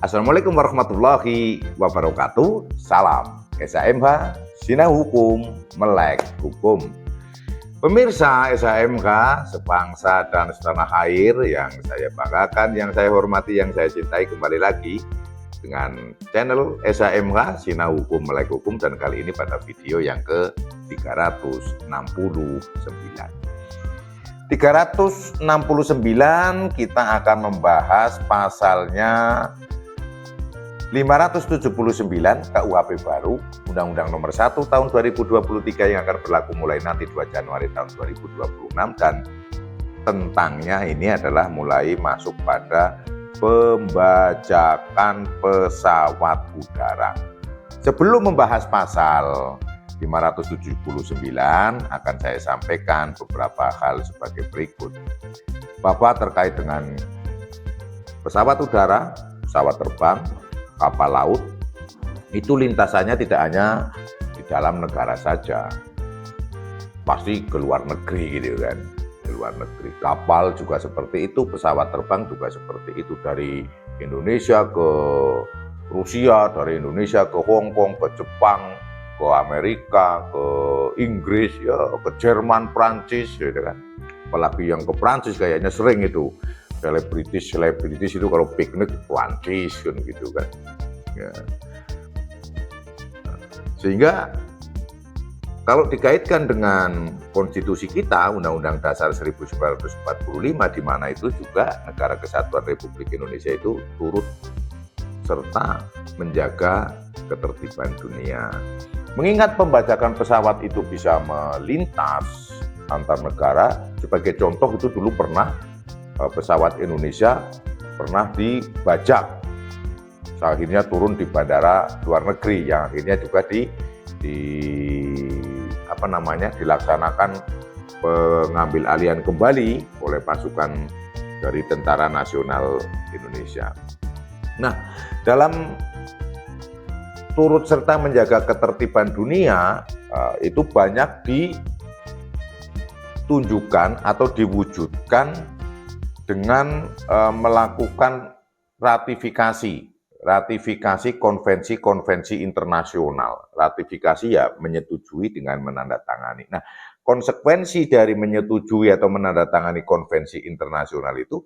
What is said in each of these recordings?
Assalamualaikum warahmatullahi wabarakatuh. Salam SHMH, Sinau Hukum, Melek Hukum. Pemirsa SHMH, sebangsa dan setanah air yang saya banggakan, yang saya hormati, yang saya cintai, kembali lagi dengan channel SHMH, Sinau Hukum, Melek Hukum, dan kali ini pada video yang ke-369. 369 kita akan membahas pasalnya 579 KUHP baru, Undang-Undang Nomor 1 Tahun 2023 yang akan berlaku mulai nanti 2 Januari tahun 2026, dan tentangnya ini adalah mulai masuk pada pembajakan pesawat udara. Sebelum membahas pasal 579 akan saya sampaikan beberapa hal sebagai berikut. Bahwa terkait dengan pesawat udara, pesawat terbang, kapal laut, itu lintasannya tidak hanya di dalam negara saja, pasti ke luar negeri gitu kan, ke luar negeri. Kapal juga seperti itu, pesawat terbang juga seperti itu, dari Indonesia ke Rusia, dari Indonesia ke Hong Kong, ke Jepang, ke Amerika, ke Inggris, ya, ke Jerman, Prancis, gitu kan. Apalagi yang ke Prancis kayaknya sering itu. Selebritis itu kalau piknik Prancis kan gitu kan. Ya. Sehingga kalau dikaitkan dengan konstitusi kita, Undang-Undang Dasar 1945, di mana itu juga Negara Kesatuan Republik Indonesia itu turut serta menjaga ketertiban dunia. Mengingat pembajakan pesawat itu bisa melintas antar negara, sebagai contoh itu dulu pernah pesawat Indonesia pernah dibajak, akhirnya turun di bandara luar negeri, yang akhirnya juga dilaksanakan pengambil alihan kembali oleh pasukan dari Tentara Nasional Indonesia. Nah, dalam turut serta menjaga ketertiban dunia itu banyak ditunjukkan atau diwujudkan dengan melakukan ratifikasi konvensi-konvensi internasional. Ratifikasi ya menyetujui dengan menandatangani. Nah, konsekuensi dari menyetujui atau menandatangani konvensi internasional itu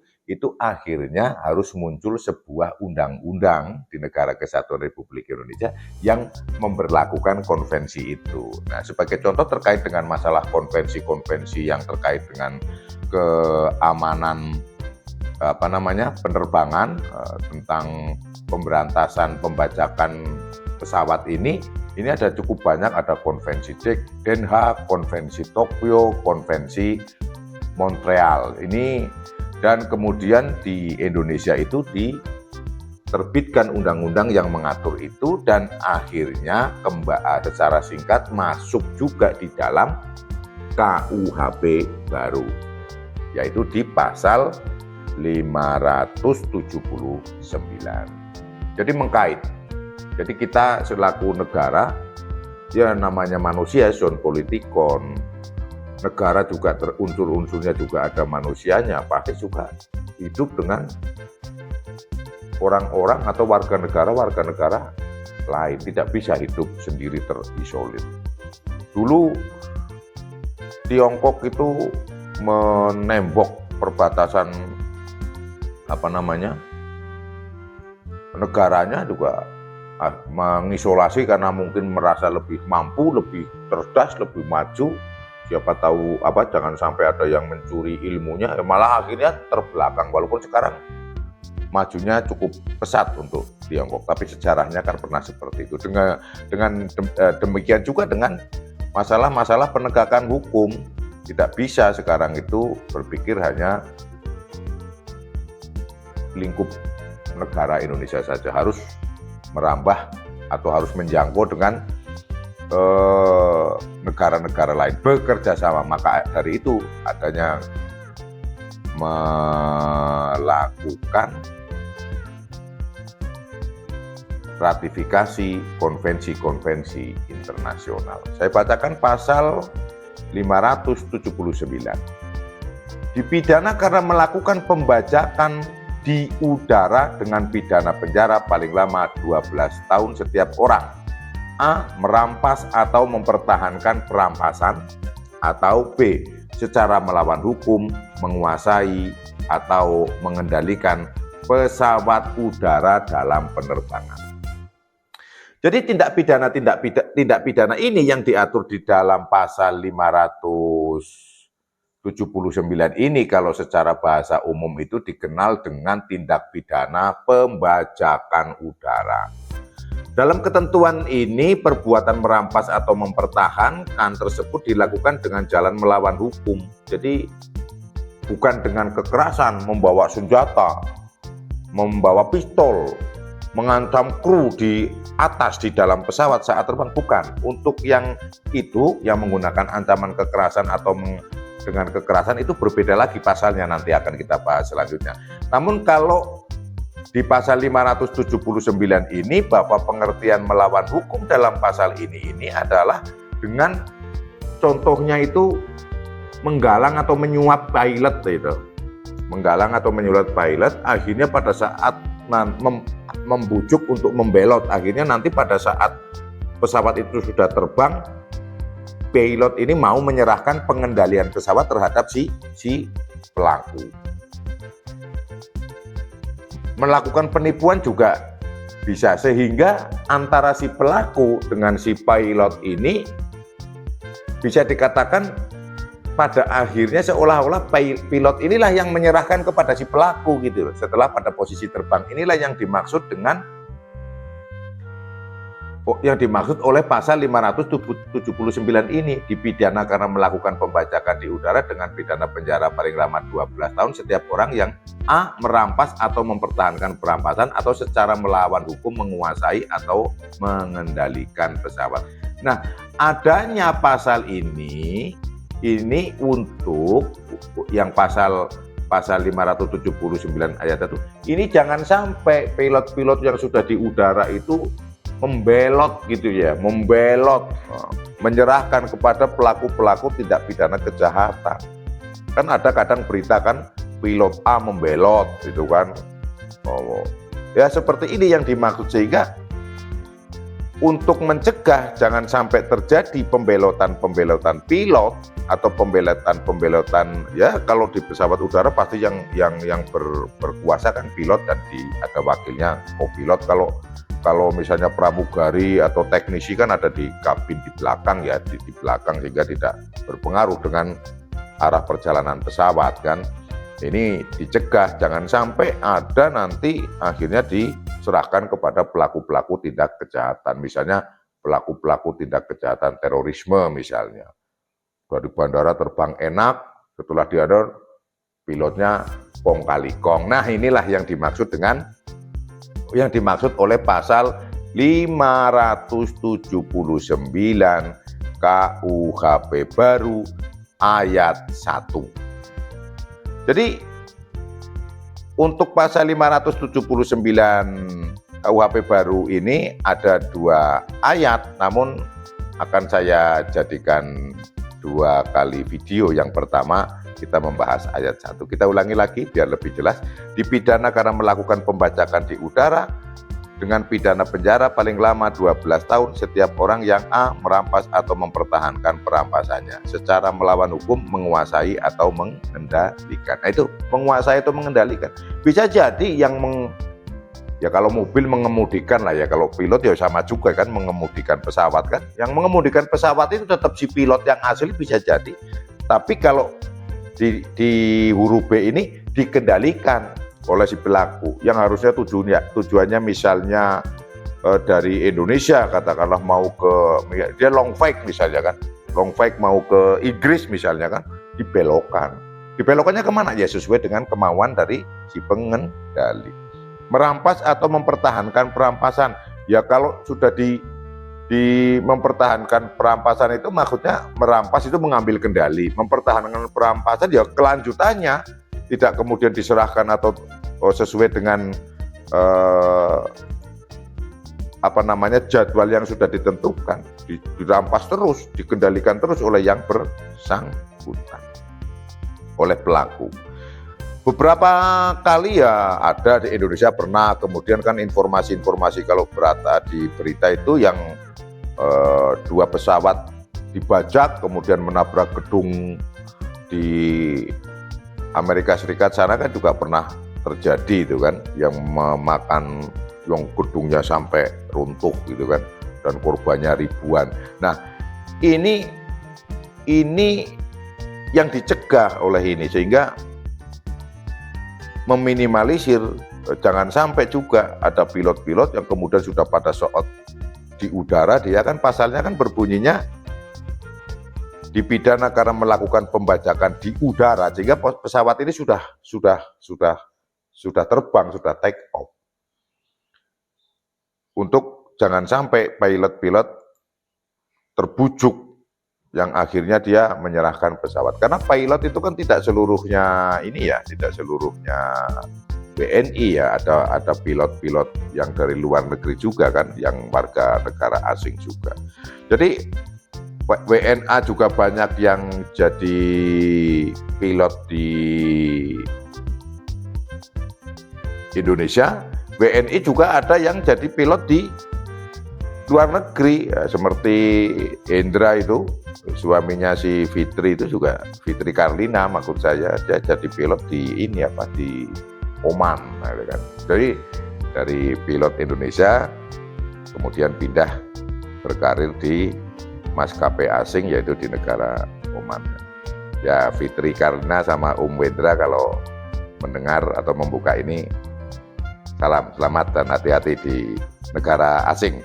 akhirnya harus muncul sebuah undang-undang di Negara Kesatuan Republik Indonesia yang memberlakukan konvensi itu. Nah, sebagai contoh terkait dengan masalah konvensi-konvensi yang terkait dengan keamanan penerbangan, tentang pemberantasan pembajakan pesawat ini ada cukup banyak, ada konvensi Den Haag, konvensi Tokyo, konvensi Montreal ini, dan kemudian di Indonesia itu diterbitkan undang-undang yang mengatur itu, dan akhirnya secara singkat masuk juga di dalam KUHP baru, yaitu di pasal 579. Jadi mengkait. Jadi kita selaku negara, ya namanya manusia, zon politikon, negara juga unsur-unsurnya juga ada manusianya, pasti juga hidup dengan orang-orang atau warga negara lain, tidak bisa hidup sendiri terisolir. Dulu Tiongkok itu menembok perbatasan negaranya, juga mengisolasi karena mungkin merasa lebih mampu, lebih cerdas, lebih maju. Siapa tahu jangan sampai ada yang mencuri ilmunya, malah akhirnya terbelakang. Walaupun sekarang majunya cukup pesat untuk Tiongkok, tapi sejarahnya kan pernah seperti itu. Dengan demikian juga dengan masalah-masalah penegakan hukum, tidak bisa sekarang itu berpikir hanya lingkup negara Indonesia saja, harus merambah atau harus menjangkau dengan negara-negara lain, bekerja sama. Maka dari itu adanya melakukan ratifikasi konvensi-konvensi internasional. Saya bacakan pasal 579. Dipidana karena melakukan pembajakan di udara dengan pidana penjara paling lama 12 tahun setiap orang. A. Merampas atau mempertahankan perampasan, atau B. Secara melawan hukum, menguasai atau mengendalikan pesawat udara dalam penerbangan. Jadi tindak pidana ini yang diatur di dalam pasal 579 ini kalau secara bahasa umum itu dikenal dengan tindak pidana pembajakan udara. Dalam ketentuan ini, perbuatan merampas atau mempertahankan tersebut dilakukan dengan jalan melawan hukum. Jadi bukan dengan kekerasan, membawa senjata, membawa pistol, mengancam kru di atas di dalam pesawat saat terbang, bukan. Untuk yang itu, yang menggunakan ancaman kekerasan atau dengan kekerasan itu berbeda lagi pasalnya, nanti akan kita bahas selanjutnya. Namun kalau di pasal 579 ini, bahwa pengertian melawan hukum dalam pasal ini adalah dengan contohnya itu menggalang atau menyuap pilot itu. Menggalang atau menyuap pilot, akhirnya pada saat membujuk untuk membelot, akhirnya nanti pada saat pesawat itu sudah terbang, pilot ini mau menyerahkan pengendalian pesawat terhadap si pelaku. Melakukan penipuan juga bisa, sehingga antara si pelaku dengan si pilot ini bisa dikatakan pada akhirnya seolah-olah pilot inilah yang menyerahkan kepada si pelaku gitu. Setelah pada posisi terbang, inilah yang dimaksud dengan oleh pasal 579 ini, dipidana karena melakukan pembajakan di udara dengan pidana penjara paling lama 12 tahun setiap orang yang A. Merampas atau mempertahankan perampasan atau secara melawan hukum menguasai atau mengendalikan pesawat. Nah, adanya pasal ini untuk yang pasal 579 ayat 1 ini jangan sampai pilot-pilot yang sudah di udara itu membelot gitu ya, menyerahkan kepada pelaku-pelaku tindak pidana kejahatan. Kan ada kadang berita kan pilot A membelot gitu kan. Ya seperti ini yang dimaksud, sehingga untuk mencegah jangan sampai terjadi pembelotan pilot atau pembelotan ya, kalau di pesawat udara pasti yang berkuasa kan pilot dan ada wakilnya co-pilot. Kalau misalnya pramugari atau teknisi kan ada di kabin di belakang ya, di belakang, sehingga tidak berpengaruh dengan arah perjalanan pesawat kan. Ini dicegah jangan sampai ada nanti akhirnya diserahkan kepada pelaku-pelaku tindak kejahatan, misalnya pelaku-pelaku tindak kejahatan terorisme misalnya. Dari bandara terbang enak, setelah diador pilotnya kong kali kong. Nah, inilah yang dimaksud oleh pasal 579 KUHP baru ayat 1. Jadi untuk pasal 579 KUHP baru ini ada 2 ayat, namun akan saya jadikan 2 kali video. Yang pertama kita membahas ayat 1. Kita ulangi lagi biar lebih jelas. Dipidana karena melakukan pembajakan di udara dengan pidana penjara paling lama 12 tahun setiap orang yang A. Merampas atau mempertahankan perampasannya, secara melawan hukum, menguasai atau mengendalikan. Nah itu menguasai atau mengendalikan. Bisa jadi yang ya kalau mobil mengemudikan lah ya, kalau pilot ya sama juga kan, mengemudikan pesawat kan. Yang mengemudikan pesawat itu tetap si pilot yang asli bisa jadi. Tapi kalau di huruf B ini dikendalikan oleh si pelaku yang harusnya tujuannya misalnya dari Indonesia katakanlah mau ke dia long flight misalnya kan, long flight mau ke Inggris misalnya kan, dibelokkannya kemana ya, sesuai dengan kemauan dari si pengendali. Merampas atau mempertahankan perampasan ya, kalau sudah di mempertahankan perampasan itu maksudnya merampas itu mengambil kendali, mempertahankan perampasan ya kelanjutannya tidak kemudian diserahkan atau sesuai dengan jadwal yang sudah ditentukan, dirampas terus, dikendalikan terus oleh yang bersangkutan, oleh pelaku. Beberapa kali ya ada di Indonesia pernah, kemudian kan informasi-informasi kalau berita di berita itu yang 2 pesawat dibajak kemudian menabrak gedung di Amerika Serikat sana kan juga pernah terjadi itu kan, yang memakan yang gedungnya sampai runtuh gitu kan, dan korbannya ribuan. Nah, ini yang dicegah oleh ini, sehingga meminimalisir jangan sampai juga ada pilot-pilot yang kemudian sudah pada saat di udara, dia kan pasalnya kan berbunyinya dipidana karena melakukan pembajakan di udara, sehingga pesawat ini sudah terbang, sudah take off. Untuk jangan sampai pilot-pilot terbujuk yang akhirnya dia menyerahkan pesawat. Karena pilot itu kan tidak seluruhnya ini ya, tidak seluruhnya WNI ya, ada pilot-pilot yang dari luar negeri juga kan, yang warga negara asing juga. Jadi WNA juga banyak yang jadi pilot di Indonesia, WNI juga ada yang jadi pilot di luar negeri ya, seperti Hendra itu, suaminya si Fitri itu juga, Fitri Karlina maksud saya, dia jadi pilot di ini apa, di Oman gitu kan. Jadi dari pilot Indonesia kemudian pindah berkarir di maskapai asing, yaitu di negara Oman. Ya, Fitri Karlina sama Wendra kalau mendengar atau membuka ini, salam, selamat dan hati-hati di negara asing.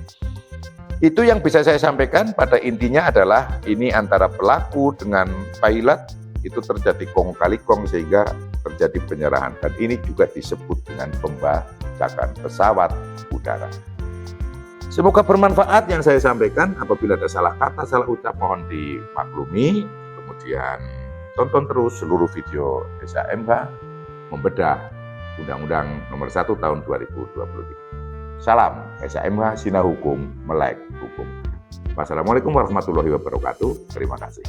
Itu yang bisa saya sampaikan. Pada intinya adalah ini antara pelaku dengan pilot itu terjadi kong kali kong sehingga terjadi penyerahan, dan ini juga disebut dengan pembajakan pesawat udara. Semoga bermanfaat yang saya sampaikan. Apabila ada salah kata, salah ucap, mohon dimaklumi. Kemudian tonton terus seluruh video SHMH membedah Undang-Undang Nomor 1 Tahun 2023. Salam SHMH, Sinar Hukum, Melek Hukum. Wassalamualaikum warahmatullahi wabarakatuh. Terima kasih.